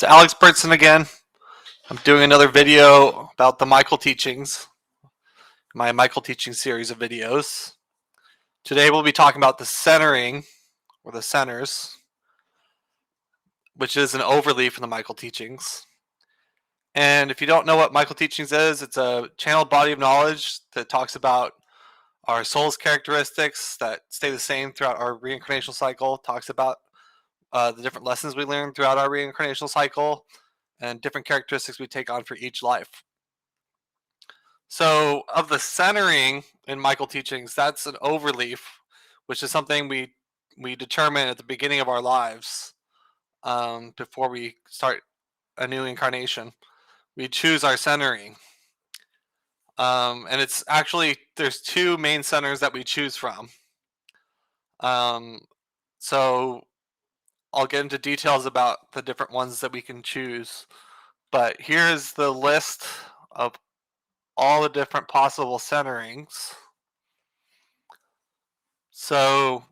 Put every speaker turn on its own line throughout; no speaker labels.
It's Alex Burtson again. I'm doing another video about the Michael teachings, my Michael teaching series of videos. Today we'll be talking about the centering, or the centers, which is an overleaf in the Michael teachings. And if you don't know what Michael teachings is, it's a channeled body of knowledge that talks about our soul's characteristics that stay the same throughout our reincarnational cycle, talks about the different lessons we learn throughout our reincarnational cycle, and different characteristics we take on for each life. So, of the centering in Michael teachings, that's an overleaf, which is something we determine at the beginning of our lives, before we start a new incarnation. We choose our centering, and it's actually there's two main centers that we choose from. Um, so I'll get into details about the different ones that we can choose, but here's the list of all the different possible centerings. So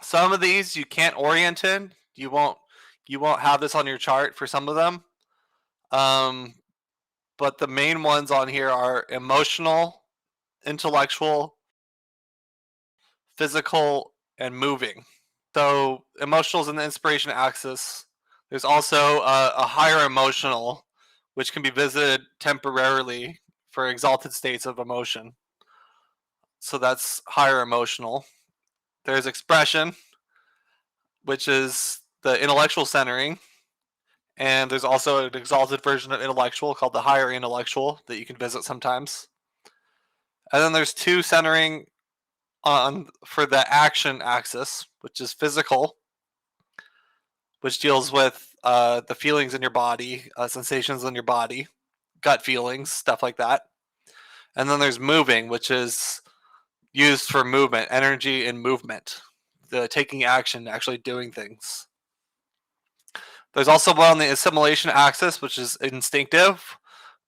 some of these you can't orient in. You won't have this on your chart for some of them. But the main ones on here are emotional, intellectual, physical, and moving. So emotional is in the inspiration axis. There's also a higher emotional, which can be visited temporarily for exalted states of emotion. So that's higher emotional. There's expression, which is the intellectual centering. And there's also an exalted version of intellectual called the higher intellectual that you can visit sometimes. And then there's two centering on for the action axis, which is physical, which deals with the feelings in your body, sensations in your body, gut feelings, stuff like that. And then there's moving, which is used for movement, energy and movement, the taking action, actually doing things. There's also one on the assimilation axis, which is instinctive,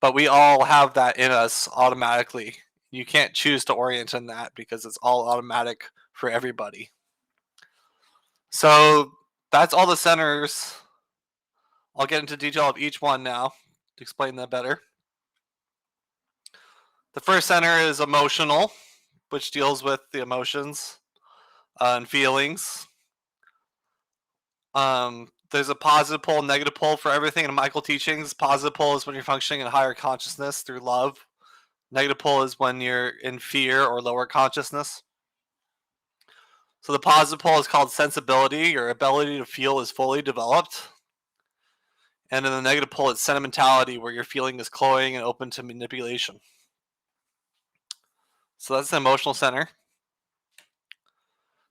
but we all have that in us automatically. You can't choose to orient in that because it's all automatic for everybody. So that's all the centers. I'll get into detail of each one now to explain that better. The first center is emotional, which deals with the emotions and feelings. There's a positive pole, negative pole for everything in Michael teachings. Positive pole is when you're functioning in higher consciousness through love. Negative pole is when you're in fear or lower consciousness. So the positive pole is called sensibility. Your ability to feel is fully developed. And in the negative pole, it's sentimentality, where your feeling is cloying and open to manipulation. So that's the emotional center.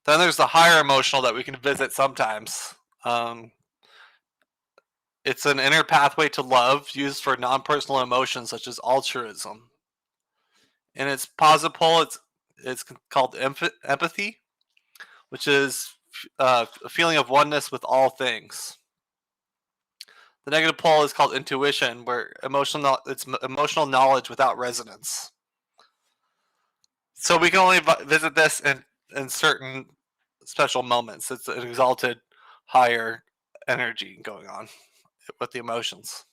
Then there's the higher emotional that we can visit sometimes. It's an inner pathway to love used for non-personal emotions such as altruism. In its positive pole, it's called empathy, which is a feeling of oneness with all things. The negative pole is called intuition, where it's emotional knowledge without resonance. So we can only visit this in certain special moments. It's an exalted higher energy going on with the emotions.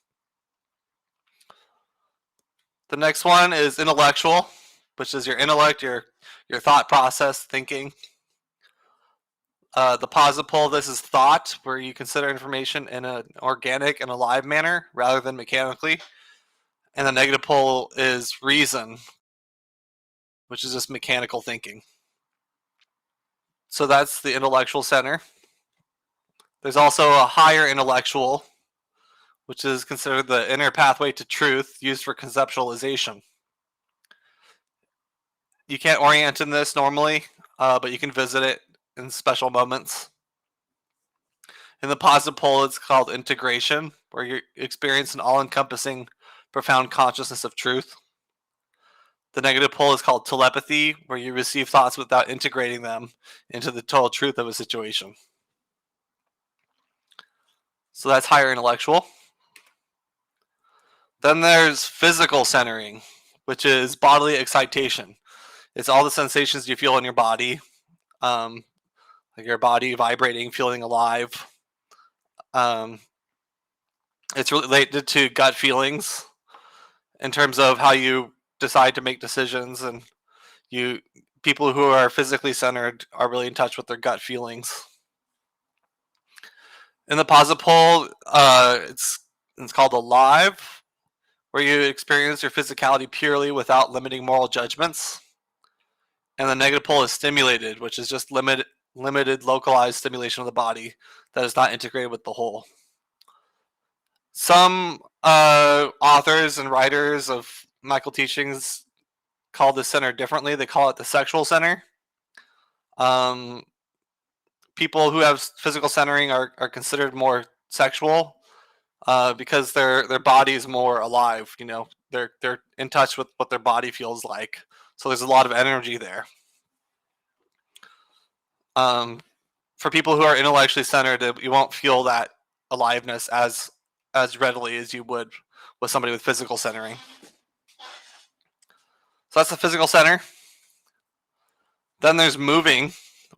The next one is intellectual, which is your intellect, your thought process, thinking. The positive pole of this is thought, where you consider information in an organic and alive manner rather than mechanically. And the negative pole is reason, which is just mechanical thinking. So that's the intellectual center. There's also a higher intellectual, which is considered the inner pathway to truth used for conceptualization. You can't orient in this normally, but you can visit it in special moments. In the positive pole, it's called integration, where you experience an all-encompassing, profound consciousness of truth. The negative pole is called telepathy, where you receive thoughts without integrating them into the total truth of a situation. So that's higher intellectual. Then there's physical centering, which is bodily excitation. It's all the sensations you feel in your body, like your body vibrating, feeling alive. It's related to gut feelings in terms of how you decide to make decisions, and you people who are physically centered are really in touch with their gut feelings. In the positive pole, it's called alive, where you experience your physicality purely without limiting moral judgments. And the negative pole is stimulated, which is just limited localized stimulation of the body that is not integrated with the whole. Some authors and writers of Michael teachings call this center differently. They call it the sexual center. Um, People who have physical centering are considered more sexual because their body is more alive. You know, they're in touch with what their body feels like. So there's a lot of energy there. Um, for people who are intellectually centered, you won't feel that aliveness as readily as you would with somebody with physical centering. So that's the physical center. Then there's moving,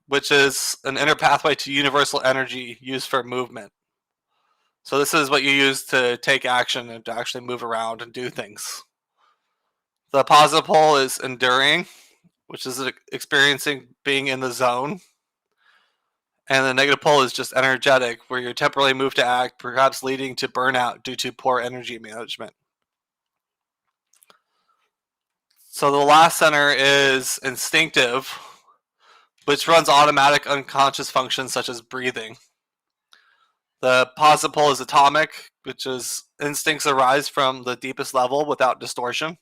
which is an inner pathway to universal energy used for movement. So this is what you use to take action and to actually move around and do things. The positive pole is enduring, which is experiencing being in the zone. And the negative pole is just energetic, where you're temporarily moved to act, perhaps leading to burnout due to poor energy management. So the last center is instinctive, which runs automatic unconscious functions such as breathing. The positive pole is atomic, which is instincts arise from the deepest level without distortion.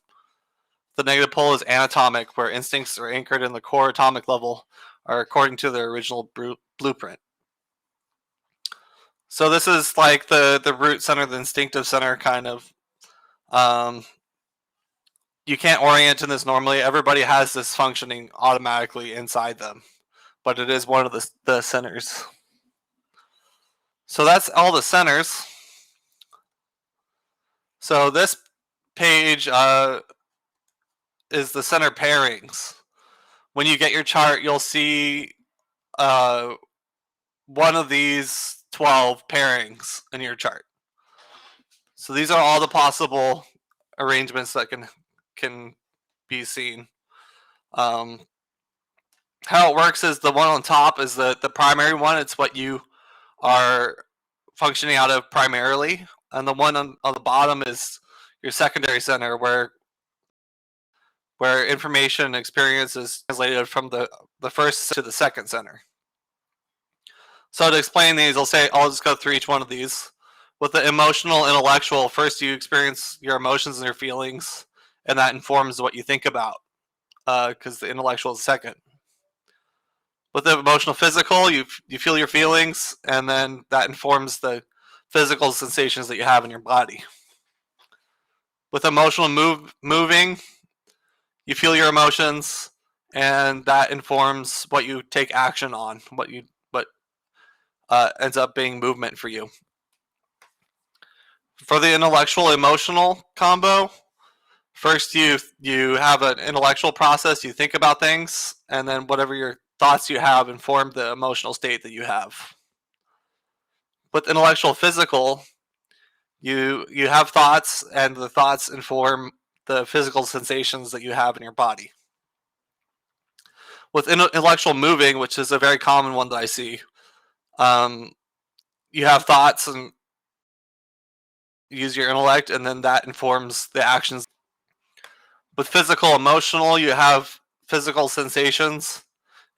The negative pole is anatomic, where instincts are anchored in the core atomic level, are according to their original blueprint. So this is like the root center, the instinctive center, kind of. Um, you can't orient in this normally. Everybody has this functioning automatically inside them, but it is one of the centers. So that's all the centers. So this page is the center pairings. When you get your chart, you'll see uh, one of these 12 pairings in your chart. So these are all the possible arrangements that can be seen. Um, how it works is the one on top is the primary one. It's what you are functioning out of primarily, and the one on the bottom is your secondary center, where information and experience is translated from the first to the second center. So to explain these, I'll just go through each one of these. With the emotional, intellectual, first you experience your emotions and your feelings, and that informs what you think about, because the intellectual is second. With the emotional, physical, you feel your feelings, and then that informs the physical sensations that you have in your body. With emotional moving, you feel your emotions, and that informs what you take action on, what ends up being movement for you. For the intellectual emotional combo, first you have an intellectual process, you think about things, and then whatever your thoughts you have inform the emotional state that you have. With intellectual physical, you have thoughts, and the thoughts inform the physical sensations that you have in your body. With intellectual moving, which is a very common one that I see, you have thoughts and use your intellect, and then that informs the actions. With physical emotional, you have physical sensations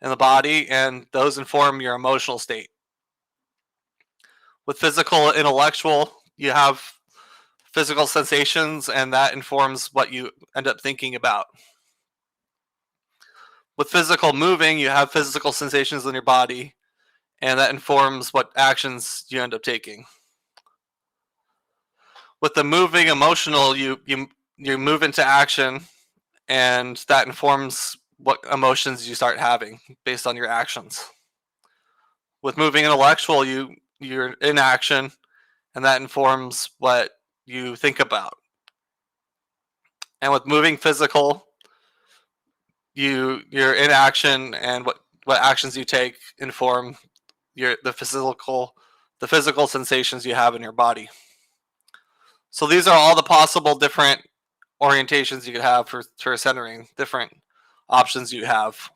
in the body, and those inform your emotional state. With physical intellectual, you have physical sensations, and that informs what you end up thinking about. With physical moving, you have physical sensations in your body, and that informs what actions you end up taking. With the moving emotional, you move into action, and that informs what emotions you start having based on your actions. With moving intellectual, you're in action, and that informs what you think about. And with moving physical, you're in action, and what actions you take inform the physical sensations you have in your body. So these are all the possible different orientations you could have for centering, different options you have.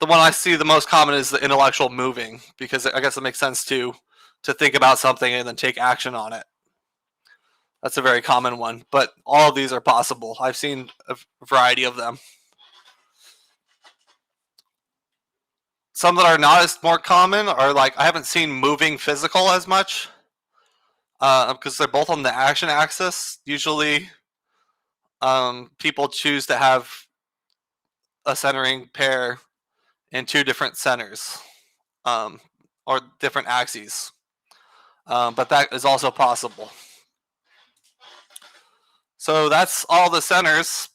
The one I see the most common is the intellectual moving, because I guess it makes sense to think about something and then take action on it. That's a very common one, but all of these are possible. I've seen a variety of them. Some that are not as more common are like I haven't seen moving physical as much because they're both on the action axis. Usually, people choose to have a centering pair in two different centers um, or different axes, but that is also possible. So that's all the centers.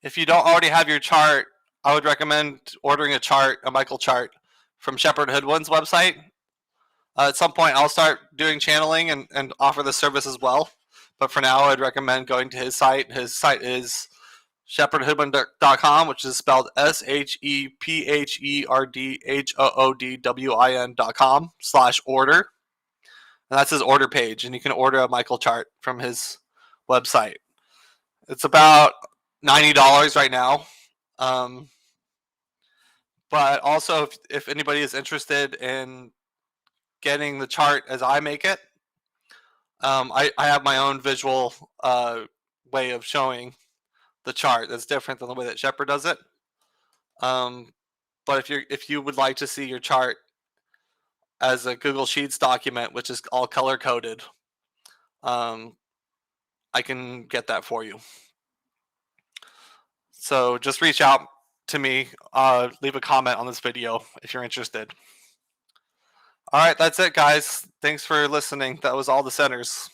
If you don't already have your chart, I would recommend ordering a chart, a Michael chart, from Shepard Hoodwin's website. At some point, I'll start doing channeling and offer this service as well. But for now, I'd recommend going to his site. His site is shepardhoodwin.com, which is spelled shepardhoodwin.com/order. And that's his order page. And you can order a Michael chart from his website. It's about $90 right now. But also, if anybody is interested in getting the chart as I make it, I have my own visual way of showing the chart that's different than the way that Shepard does it. But if you would like to see your chart as a Google Sheets document, which is all color coded, I can get that for you. So just reach out to me, leave a comment on this video if you're interested. All right, that's it, guys. Thanks for listening. That was all the centers.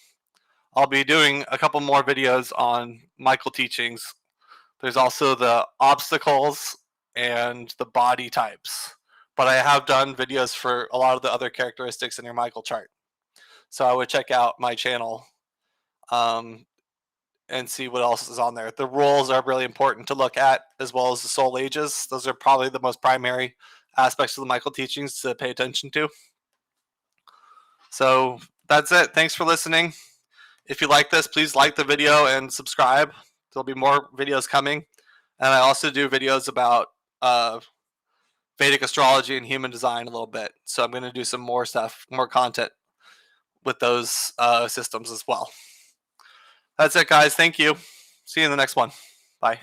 I'll be doing a couple more videos on Michael teachings. There's also the obstacles and the body types. But I have done videos for a lot of the other characteristics in your Michael chart. So I would check out my channel and see what else is on there. The rules are really important to look at, as well as the soul ages. Those are probably the most primary aspects of the Michael teachings to pay attention to. So that's it. Thanks for listening. If you like this, please like the video and subscribe. There'll be more videos coming. And I also do videos about Vedic astrology and human design a little bit. So I'm going to do some more stuff, more content with those systems as well. That's it, guys. Thank you. See you in the next one. Bye.